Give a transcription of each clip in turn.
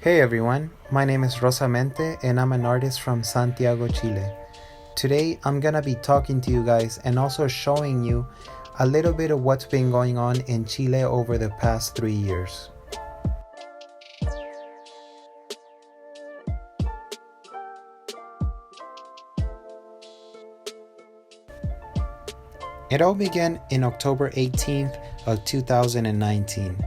Hey everyone, my name is Rosamente and I'm an artist from Santiago, Chile. Today I'm gonna be talking to you guys and also showing you a little bit of what's been going on in Chile over the past 3 years. It all began in October 18th of 2019.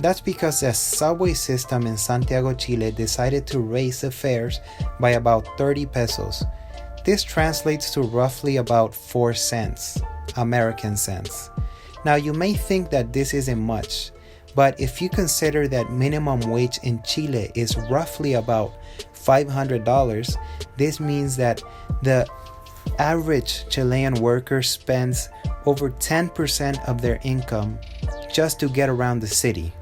That's because the subway system in Santiago, Chile decided to raise the fares by about 30 pesos. This translates to roughly about 4 cents, American cents. Now you may think that this isn't much, but if you consider that minimum wage in Chile is roughly about $500, this means that the average Chilean worker spends over 10% of their income just to get around the city.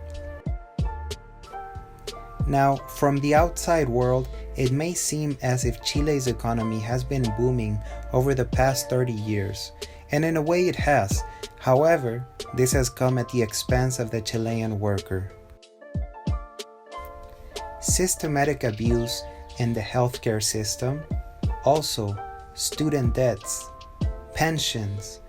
Now, from the outside world, it may seem as if Chile's economy has been booming over the past 30 years, and in a way it has. However, this has come at the expense of the Chilean worker. Systematic abuse in the healthcare system, also student debts, pensions,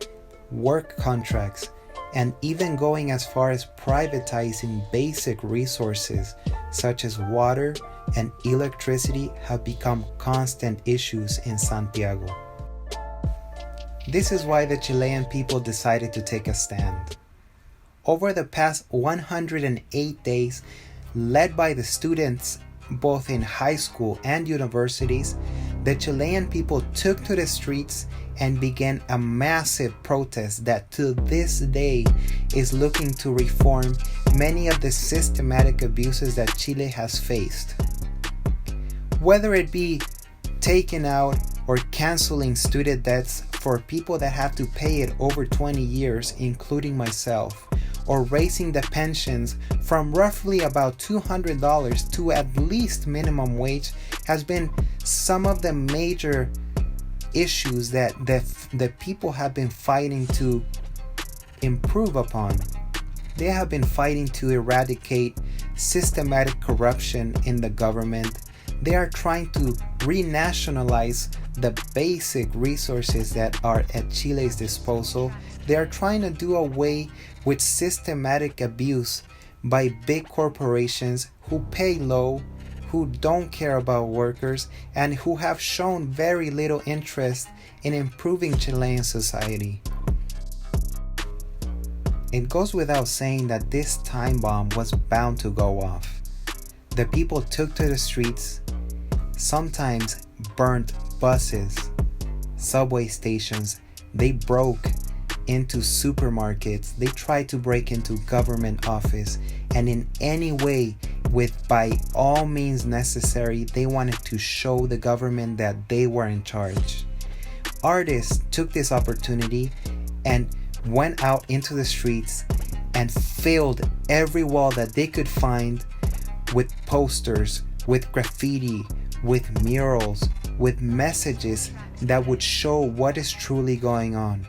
work contracts, and even going as far as privatizing basic resources such as water and electricity have become constant issues in Santiago. This is why the Chilean people decided to take a stand. Over the past 108 days, led by the students both in high school and universities, the Chilean people took to the streets and began a massive protest that to this day is looking to reform many of the systematic abuses that Chile has faced. Whether it be taking out or canceling student debts for people that have to pay it over 20 years, including myself, or raising the pensions from roughly about $200 to at least minimum wage has been some of the major issues that the people have been fighting to improve upon. They have been fighting to eradicate systematic corruption in the government. They are trying to renationalize the basic resources that are at Chile's disposal. They are trying to do away with systematic abuse by big corporations who pay low, who don't care about workers, and who have shown very little interest in improving Chilean society. It goes without saying that this time bomb was bound to go off. The people took to the streets, sometimes burnt buses, subway stations, they broke into supermarkets, they tried to break into government office, and in any way, with by all means necessary, they wanted to show the government that they were in charge. Artists took this opportunity and went out into the streets and filled every wall that they could find with posters, with graffiti, with murals, with messages that would show what is truly going on.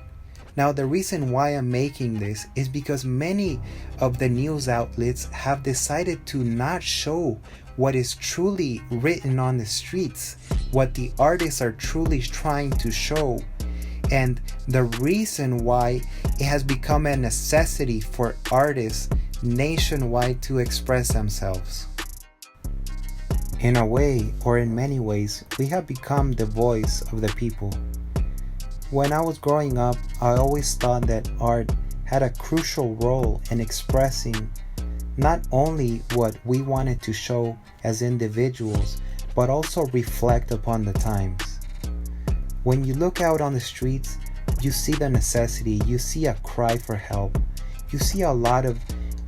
Now, the reason why I'm making this is because many of the news outlets have decided to not show what is truly written on the streets, what the artists are truly trying to show, and the reason why it has become a necessity for artists nationwide to express themselves. In a way, or in many ways, we have become the voice of the people. When I was growing up, I always thought that art had a crucial role in expressing not only what we wanted to show as individuals, but also reflect upon the times. When you look out on the streets, you see the necessity, you see a cry for help, you see a lot of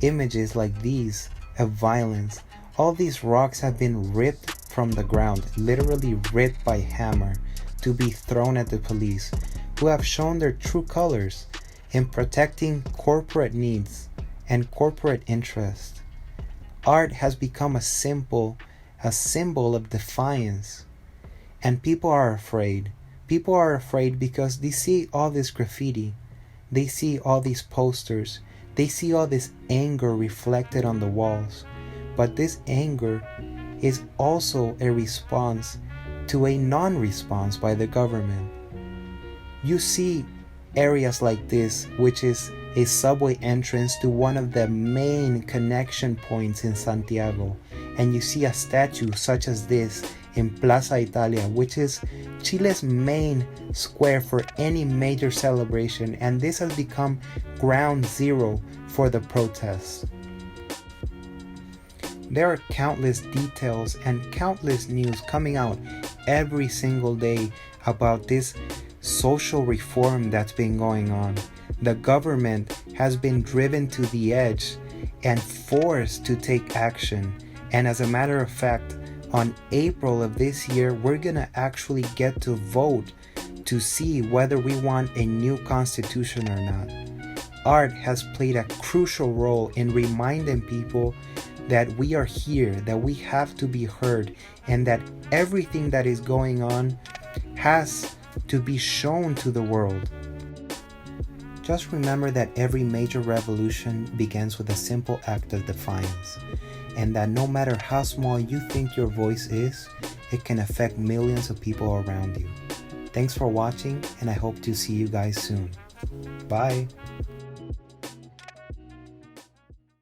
images like these of violence. All these rocks have been ripped from the ground, literally ripped by hammer, to be thrown at the police, who have shown their true colors in protecting corporate needs and corporate interest. Art has become a symbol of defiance, and people are afraid. People are afraid because they see all this graffiti, they see all these posters, they see all this anger reflected on the walls. But this anger is also a response to a non-response by the government. You see areas like this, which is a subway entrance to one of the main connection points in Santiago, and you see a statue such as this in Plaza Italia, which is Chile's main square for any major celebration, and this has become ground zero for the protests. There are countless details and countless news coming out every single day about this social reform that's been going on. The government has been driven to the edge and forced to take action. And as a matter of fact, on April of this year, we're gonna actually get to vote to see whether we want a new constitution or not. Art has played a crucial role in reminding people that we are here, that we have to be heard, and that everything that is going on has to be shown to the world. Just remember that every major revolution begins with a simple act of defiance, and that no matter how small you think your voice is, it can affect millions of people around you. Thanks for watching, and I hope to see you guys soon. Bye!